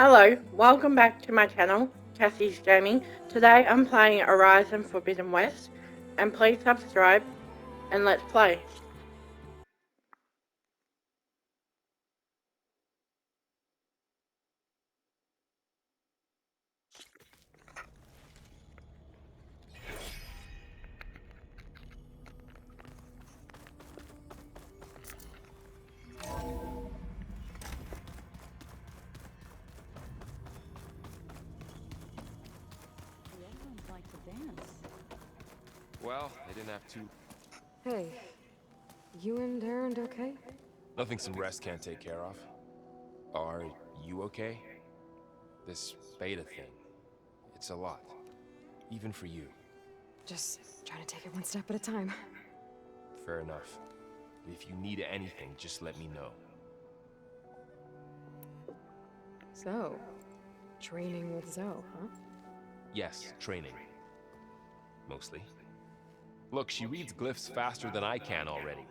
Hello, welcome back to my channel, Cassie's Gaming. Today I'm playing Horizon Forbidden West, and please subscribe and let's play. The other ones like to dance. Well, they didn't have to. Hey, you and Aaron okay? Nothing some rest can't take care of. Are you okay? This beta thing, it's a lot. Even for you. Just trying to take it one step at a time. Fair enough. If you need anything, just let me know. So, training with Zoe, huh? Yes, training. Mostly. Look, she reads glyphs faster than I can already.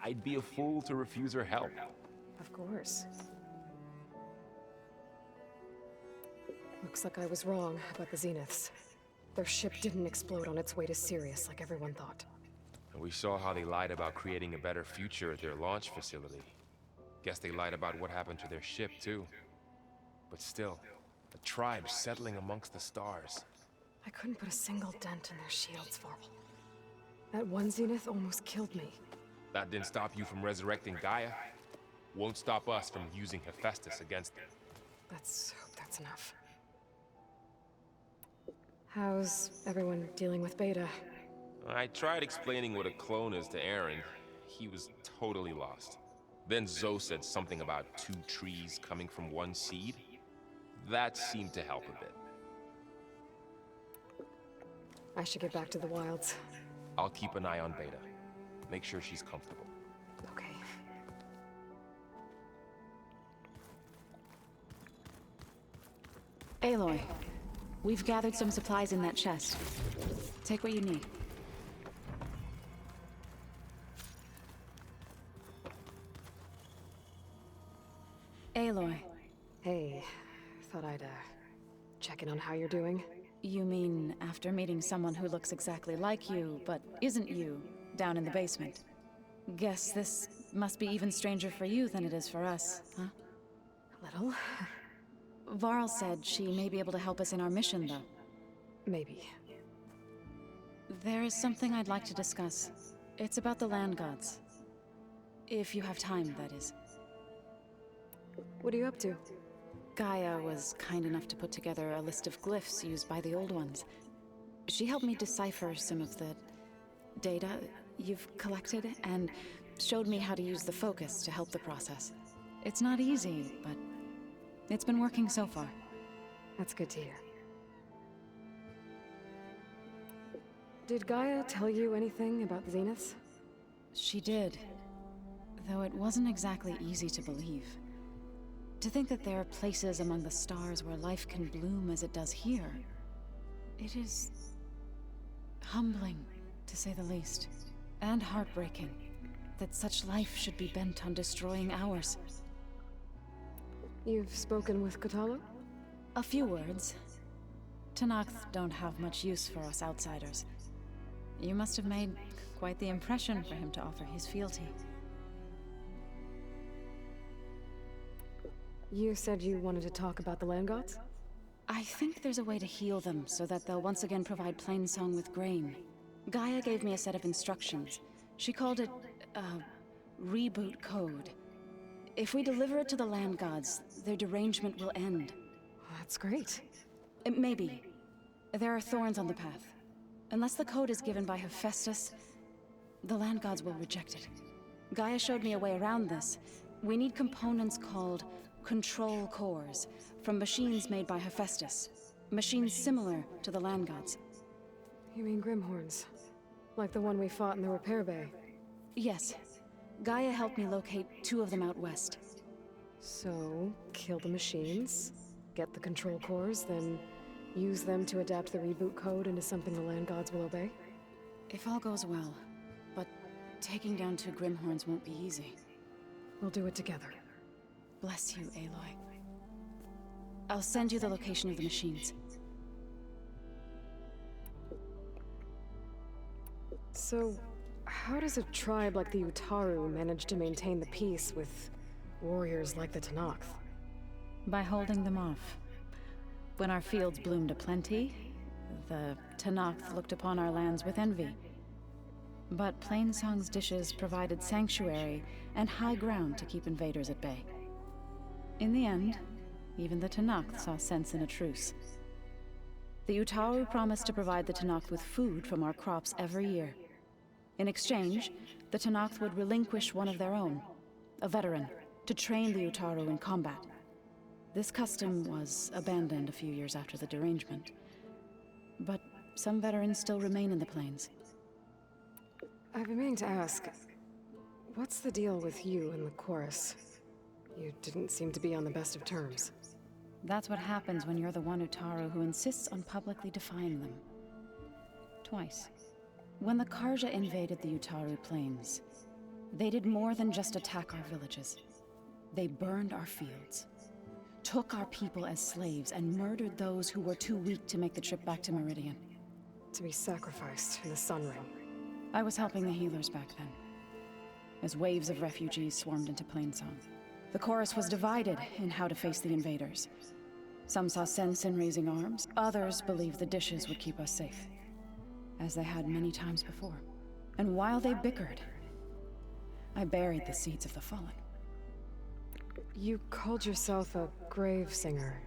I'd be a fool to refuse her help. Of course. Looks like I was wrong about the Zeniths. Their ship didn't explode on its way to Sirius like everyone thought. And we saw how they lied about creating a better future at their launch facility. Guess they lied about what happened to their ship, too. But still, a tribe settling amongst the stars. I couldn't put a single dent in their shields, Varl. That one Zenith almost killed me. That didn't stop you from resurrecting Gaia. Won't stop us from using Hephaestus against them. Let's hope that's enough. How's everyone dealing with Beta? I tried explaining what a clone is to Aaron. He was totally lost. Then Zoe said something about two trees coming from one seed. That seemed to help a bit. I should get back to the wilds. I'll keep an eye on Beta. Make sure she's comfortable. Okay. Aloy, we've gathered some supplies in that chest. Take what you need. Aloy, Hey, thought I'd, check in on how you're doing. you mean after meeting someone who looks exactly like you, but isn't you, down in the basement? Guess this must be even stranger for you than it is for us, huh? A little. Varl said she may be able to help us in our mission, though. Maybe. There is something I'd like to discuss. It's about the land gods. If you have time, that is. What are you up to? Gaia was kind enough to put together a list of glyphs used by the old ones. She helped me decipher some of the data you've collected, and showed me how to use the focus to help the process. It's not easy, but it's been working so far. That's good to hear. Did Gaia tell you anything about the Zeniths? She did, though it wasn't exactly easy to believe. To think that there are places among the stars where life can bloom as it does here, it is humbling, to say the least, and heartbreaking that such life should be bent on destroying ours. You've spoken with Kotallo? A few words. Tenakth don't have much use for us outsiders. You must have made quite the impression for him to offer his fealty. You said you wanted to talk about the land gods? I think there's a way to heal them so that they'll once again provide Plainsong with grain. Gaia gave me a set of instructions. She called it a reboot code. If we deliver it to the land gods, their derangement will end. That's great. Maybe. There are thorns on the path. Unless the code is given by Hephaestus, the land gods will reject it. Gaia showed me a way around this. We need components called control cores from machines made by Hephaestus. Machines similar to the land gods. You mean Grimhorns? Like the one we fought in the repair bay? Yes. Gaia helped me locate two of them out west. So, kill the machines, get the control cores, then use them to adapt the reboot code into something the land gods will obey? If all goes well. But taking down two Grimhorns won't be easy. We'll do it together. Bless you, Aloy. I'll send you the location of the machines. So, how does a tribe like the Utaru manage to maintain the peace with warriors like the Tenakth? By holding them off. When our fields bloomed aplenty, the Tenakth looked upon our lands with envy. But Plainsong's dishes provided sanctuary and high ground to keep invaders at bay. In the end, even the Tenakth saw sense in a truce. The Utaru promised to provide the Tenakth with food from our crops every year. In exchange, the Tenakth would relinquish one of their own, a veteran, to train the Utaru in combat. This custom was abandoned a few years after the derangement. But some veterans still remain in the plains. I've been meaning to ask, what's the deal with you and the chorus? You didn't seem to be on the best of terms. That's what happens when you're the one Utaru who insists on publicly defying them. Twice. When the Karja invaded the Utaru plains, they did more than just attack our villages. They burned our fields, took our people as slaves, and murdered those who were too weak to make the trip back to Meridian. To be sacrificed in the Sun Ring. I was helping the healers back then, as waves of refugees swarmed into Plainsong. The chorus was divided in how to face the invaders. Some saw sense in raising arms, others believed the dishes would keep us safe, as they had many times before. And while they bickered, I buried the seeds of the fallen. You called yourself a grave singer.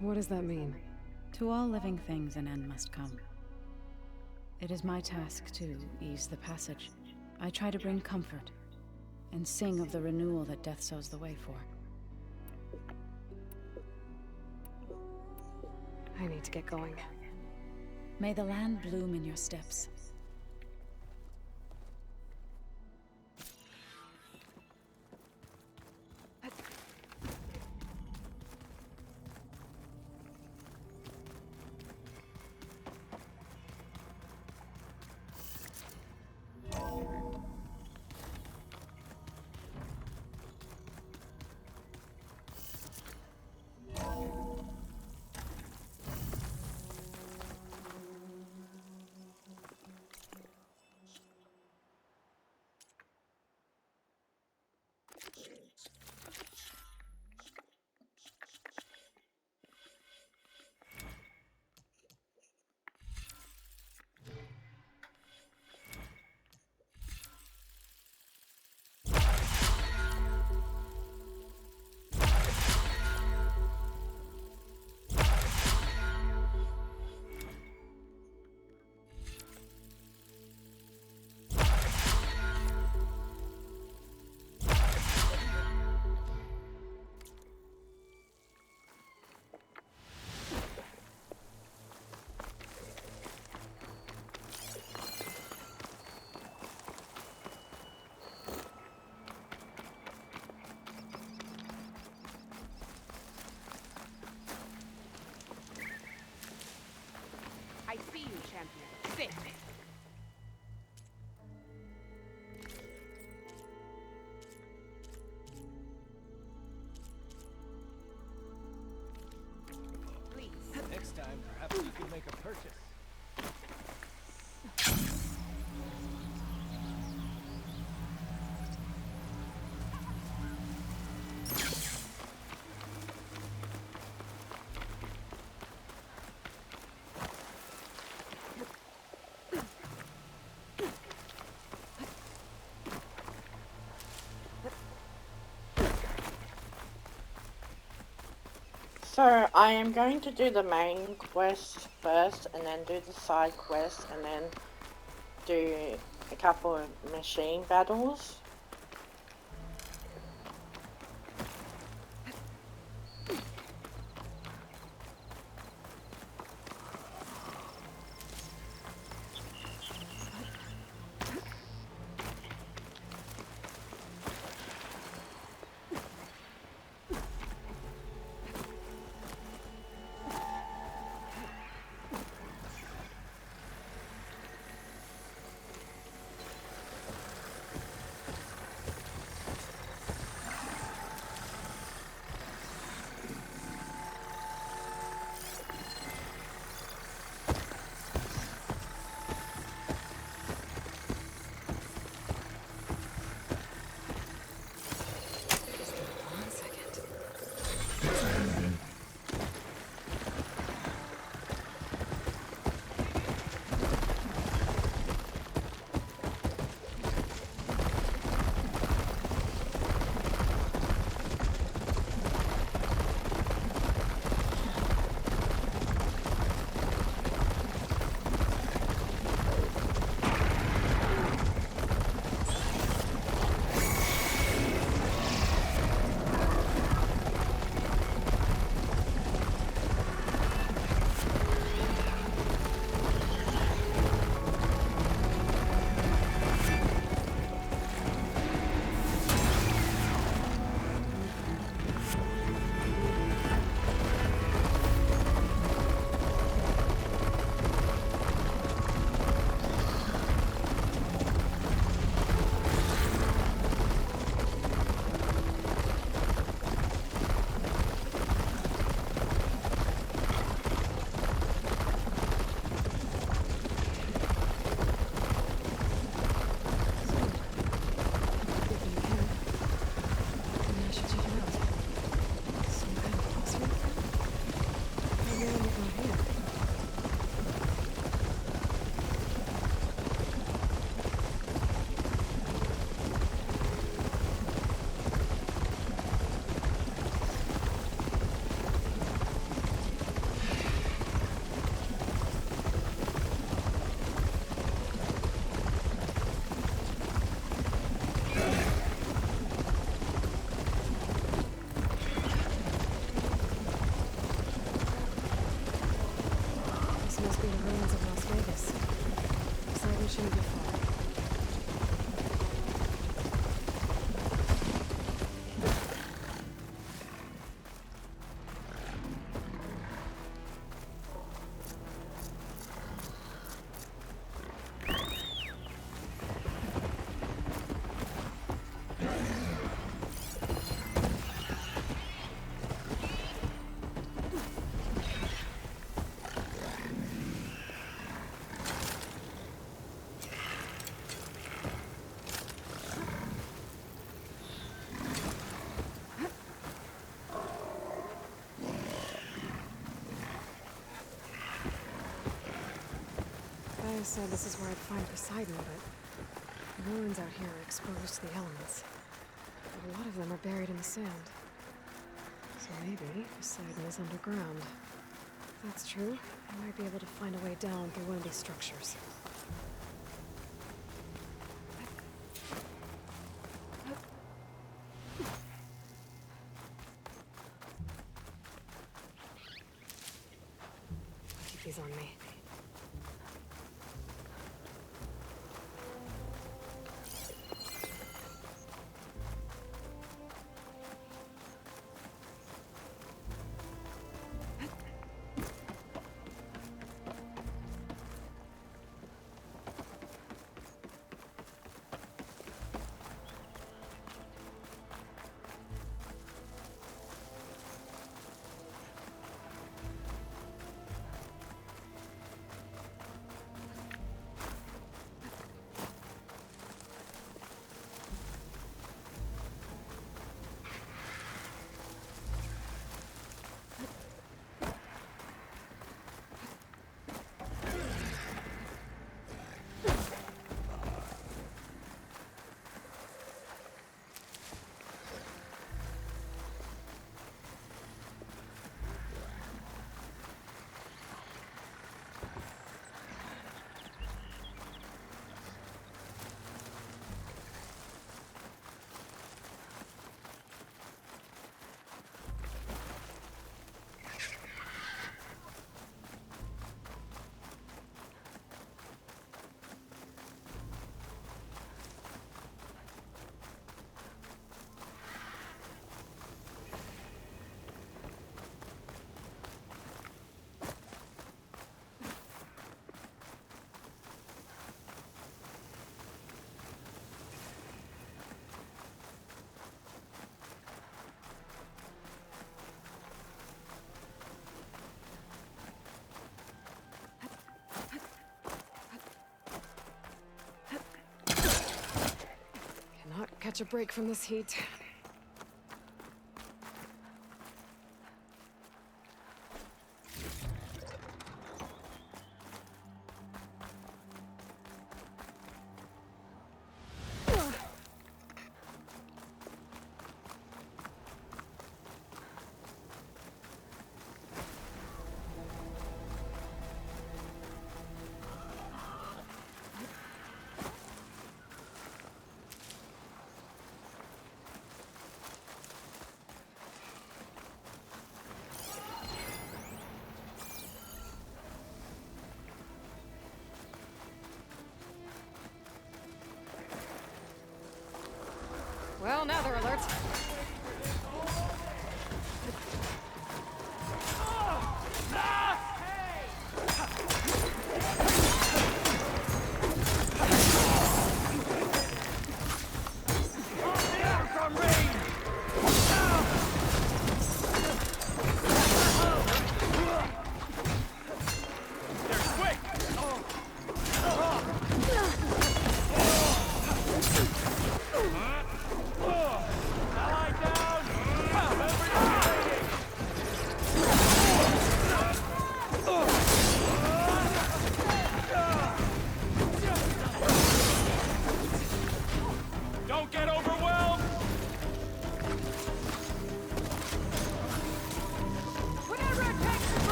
What does that mean? To all living things an end must come. It is my task to ease the passage. I try to bring comfort, and sing of the renewal that death sows the way for. I need to get going. May the land bloom in your steps. I see you, champion. Sit. Please. Next time, perhaps you could make a purchase. So I am going to do the main quest first, and then do the side quest, and then do a couple of machine battles. said this is where I'd find Poseidon, but the ruins out here are exposed to the elements. But a lot of them are buried in the sand. So maybe Poseidon is underground. If that's true, I might be able to find a way down through one of these structures. Keep these on me. Cannot catch a break from this heat.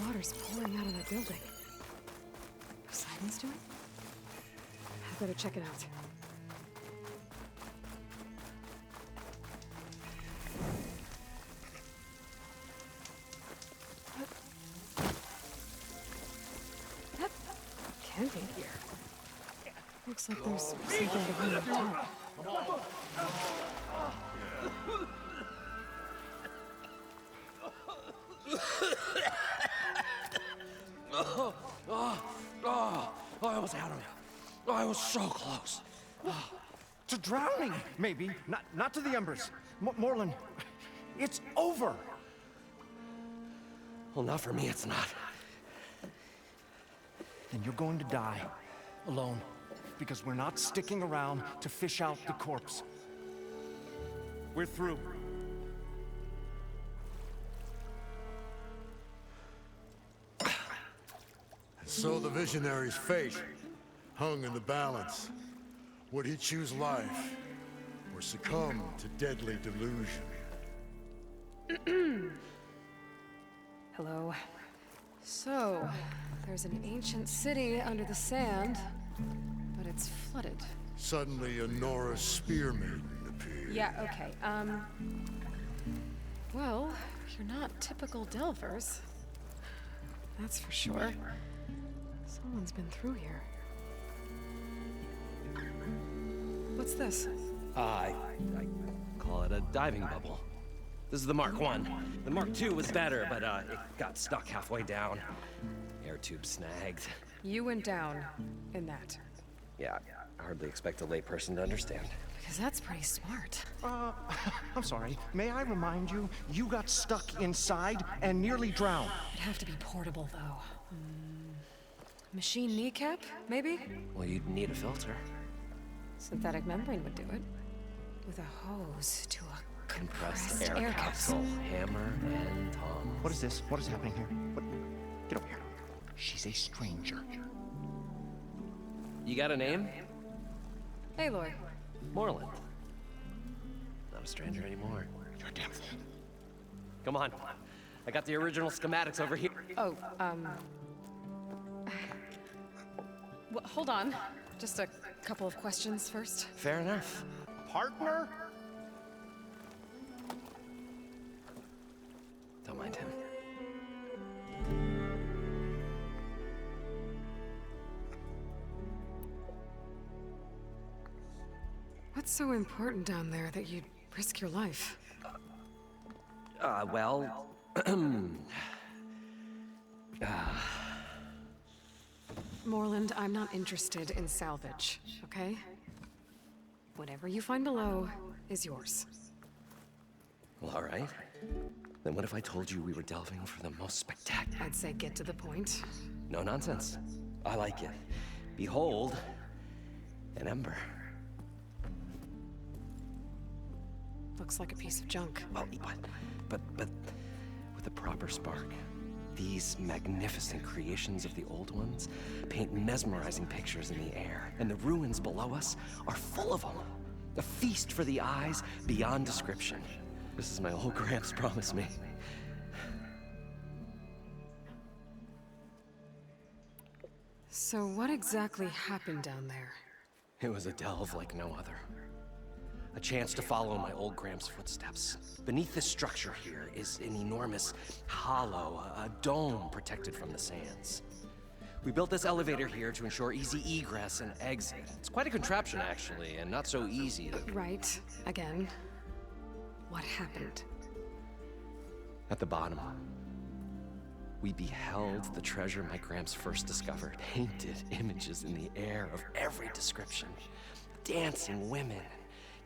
water's pouring out of that building. Poseidon's doing? I better check it out. Camping here. Looks like there's something behind the top. I almost had him. I was so close. To drowning, maybe. Not to the embers. Moreland, it's over. Well, not for me, it's not. Then you're going to die. Alone. Because we're not sticking around to fish out the corpse. We're through. So the visionary's fate hung in the balance. Would he choose life or succumb to deadly delusion? Hello. So, there's an ancient city under the sand, but it's flooded. Suddenly a Nora spear maiden appeared. Yeah, okay, well, you're not typical Delvers. That's for sure. Someone's been through here. What's this? I call it a diving bubble. This is the Mark I. The Mark II was better, but it got stuck halfway down. Air tube snagged. You went down in that. Yeah, I hardly expect a layperson to understand. Because that's pretty smart. I'm sorry. May I remind you, you got stuck inside and nearly drowned. It'd have to be portable, though. Machine kneecap, maybe? Well, you'd need a filter. Synthetic membrane would do it. With a hose to a compressed Air capsule. capsule. Hammer and tongs. What is this? What is happening here? What? Get over here. She's a stranger. You got a name? Aloy. Moreland. Not a stranger anymore. You're a damn fool. Come on. I got the original schematics over here. Oh, well, hold on. Just a couple of questions first. Fair enough. Partner? Don't mind him. What's so important down there that you'd risk your life? Well... Moreland, I'm not interested in salvage, okay? Whatever you find below is yours. Well, all right. Then what if I told you we were delving for the most spectacular... I'd say get to the point. No nonsense. I like it. Behold, an ember. Looks like a piece of junk. Well, but with the proper spark, these magnificent creations of the old ones paint mesmerizing pictures in the air, and the ruins below us are full of them. A feast for the eyes beyond description. This is my old Gramps promised me. So what exactly happened down there? It was a delve like no other. A chance to follow my old Gramps' footsteps. Beneath this structure here is an enormous hollow, a dome protected from the sands. We built this elevator here to ensure easy egress and exit. It's quite a contraption, actually, and not so easy to... Right. Again. What happened? At the bottom, we beheld the treasure my Gramps first discovered. Painted images in the air of every description. Dancing women,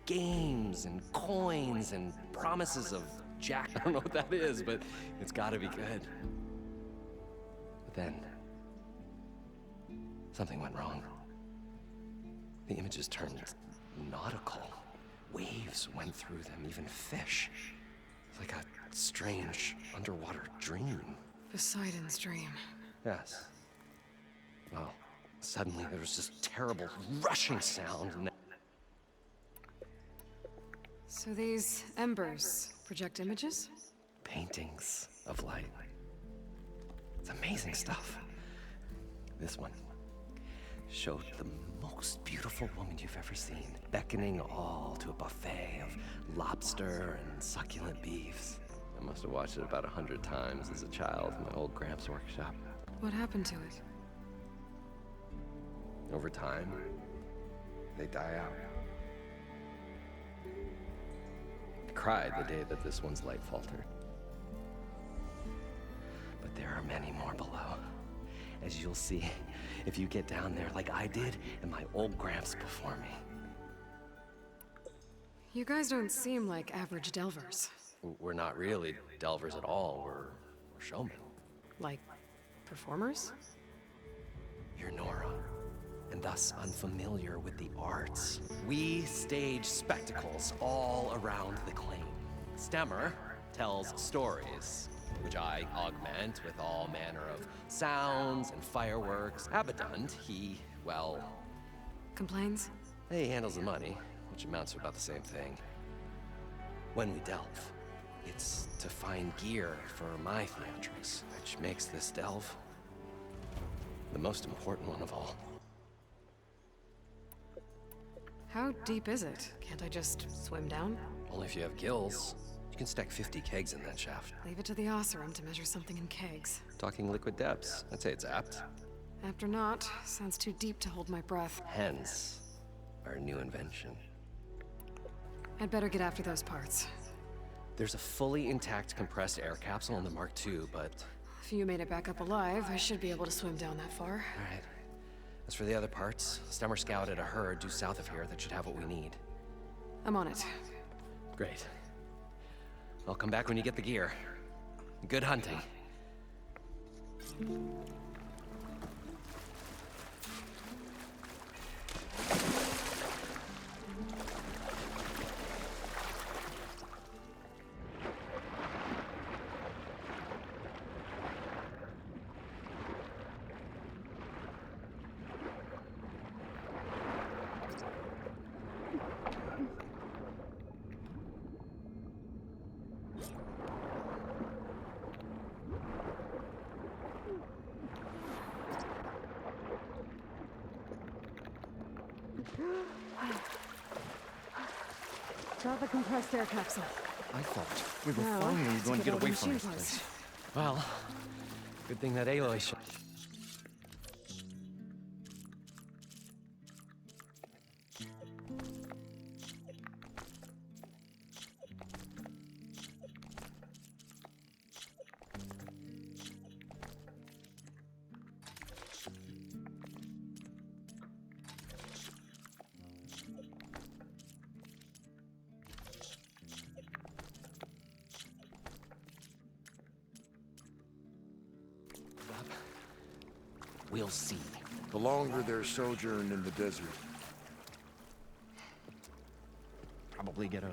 games and coins and promises of jack. I don't know what that is, but it's gotta be good. But then, something went wrong. The images turned nautical. Waves went through them, even fish. Like a strange underwater dream. Poseidon's dream. Yes. Well, suddenly there was this terrible rushing sound, and So these embers project images? paintings of light. amazing stuff. This one showed the most beautiful woman you've ever seen, beckoning all to a buffet of lobster and succulent beefs. I must have watched it about 100 times as a child in my old Gramps' workshop. What happened to it? Over time, they die out. I cried the day that this one's light faltered. But there are many more below, as you'll see if you get down there like I did and my old Gramps before me. You guys don't seem like average delvers. We're not really delvers at all, we're showmen. Like, performers? You're Nora, and thus unfamiliar with the arts. We stage spectacles all around the claim. Stemmer tells stories, which I augment with all manner of sounds and fireworks. Abadund, well, Complains? he handles the money, which amounts to about the same thing. When we delve, it's to find gear for my theatrics, which makes this delve the most important one of all. How deep is it? Can't I just swim down? Only if you have gills. You can stack 50 kegs in that shaft. Leave it to the Oseram to measure something in kegs. Talking liquid depths, I'd say it's apt. After not, sounds too deep to hold my breath. Hence, our new invention. I'd better get after those parts. There's a fully intact compressed air capsule in the Mark II, but... If you made it back up alive, I should be able to swim down that far. All right. As for the other parts, Stemmer scouted a herd due south of here that should have what we need. I'm on it. Great. I'll come back when you get the gear. Good hunting. Got the compressed air capsule. I thought we were Now, finally to going to get get all the away from machine this parts. place. Well, good thing that Aloy showed. We'll see. The longer their sojourn in the desert, Probably get a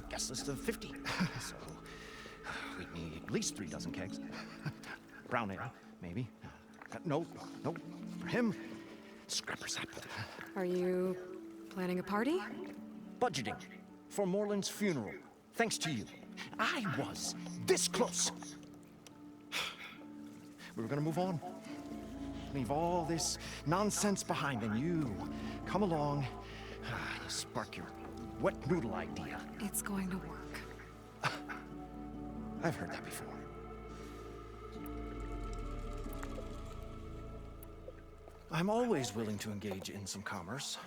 guest list of 50. So we'd need at least 3 dozen kegs. Brown ale, maybe. No, for him, scrapper sap. Are you planning a party? Budgeting for Moreland's funeral. Thanks to you. I was this close. We were gonna move on. Leave all this nonsense behind, and you come along, you spark your wet noodle idea. It's going to work. I've heard that before. I'm always willing to engage in some commerce.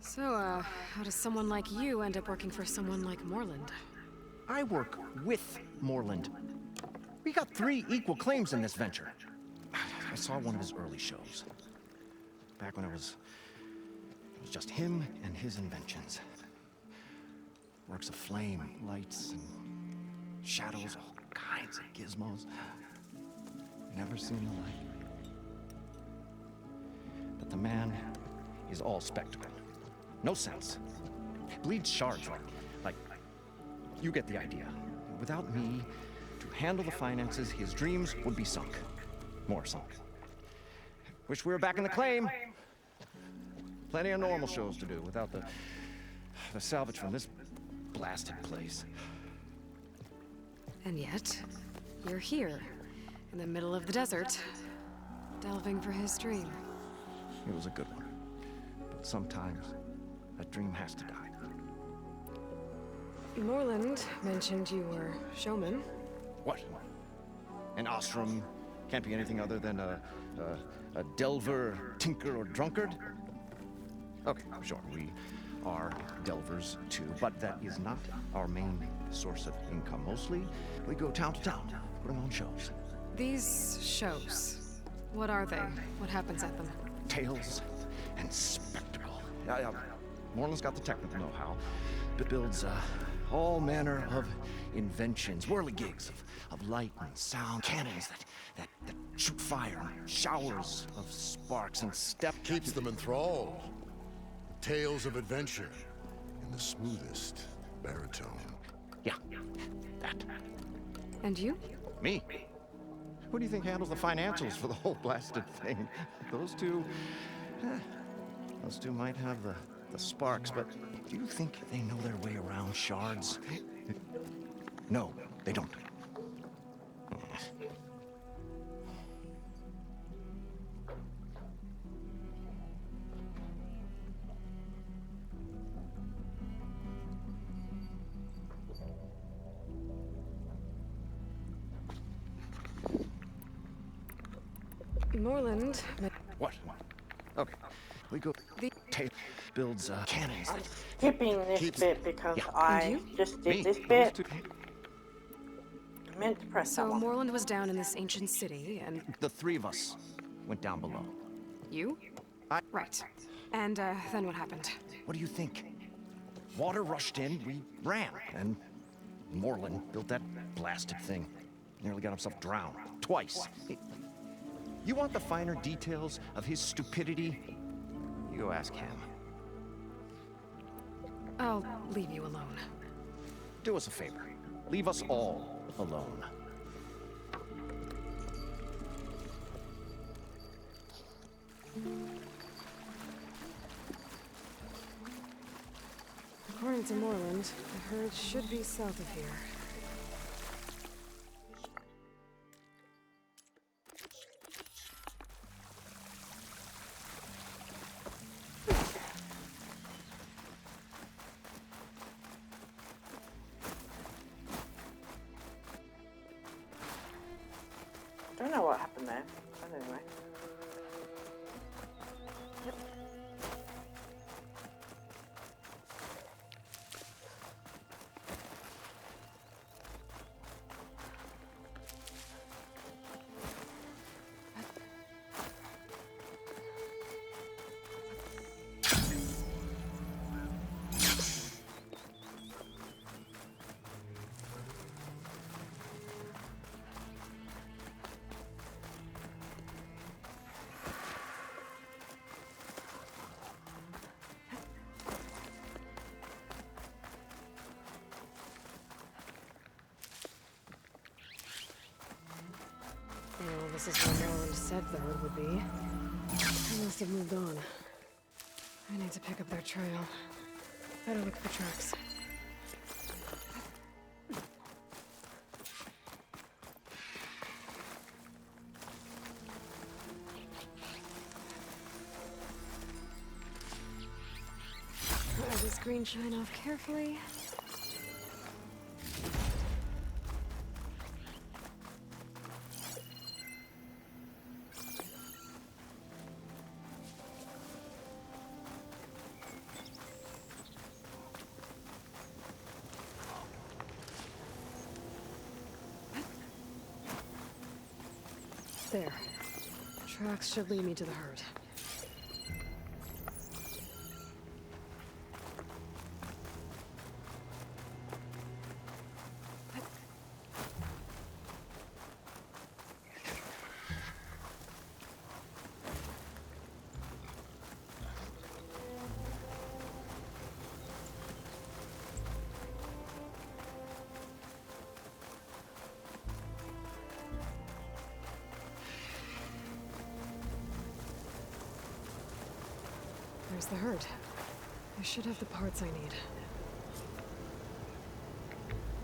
So, how does someone like you end up working for someone like Moreland? I work with Moreland. We got 3 equal claims in this venture. I saw one of his early shows. Back when it was just him and his inventions. Works of flame, lights, and shadows, all kinds of gizmos. Never seen the like. But the man is all spectacle. No sense. Bleeds shards, right? Like, you get the idea. Without me to handle the finances, his dreams would be sunk. More sunk. Wish we were back in the claim. Plenty of normal shows to do without the salvage from this blasted place. And yet, you're here, in the middle of the desert, delving for his dream. It was a good one. But sometimes, that dream has to die. Moreland mentioned you were showman. What? An ostrom can't be anything other than a delver, tinker, or drunkard? Okay, sure, we are delvers too, but that is not our main source of income. Mostly, we go town to town, putting on shows. These shows, what are they? What happens at them? Tales and spectacle. Moreland's got the technical know-how, but builds all manner of inventions, whirligigs of light and sound, cannons that shoot fire, showers of sparks, and Keeps them enthralled. Tales of adventure in the smoothest baritone. Yeah, that. And you? Me? Who do you think handles the financials for the whole blasted thing? Those two might have the sparks, but do you think they know their way around shards? No, they don't. Moreland. What? Okay, we go. The Tail builds cannons. I'm skipping this Keeps- bit because Yeah. I And you? just Me? did this Those bit. two- I meant to press that So one. Moreland was down in this ancient city, and The three of us went down below. you? Right. And then what happened? What do you think? Water rushed in, we ran, and Moreland built that blasted thing. Nearly got himself drowned. Twice. You want the finer details of his stupidity? You go ask him. I'll leave you alone. Do us a favor. Leave us all alone. According to Moreland, the herd should be south of here. Don't know what happened there, but anyway. Well, this is where Moreland said the herd would be. They must have moved on. I need to pick up their trail. Better look for tracks. Let the screen shine off carefully. There. Tracks should lead me to the herd. There's the herd. I should have the parts I need.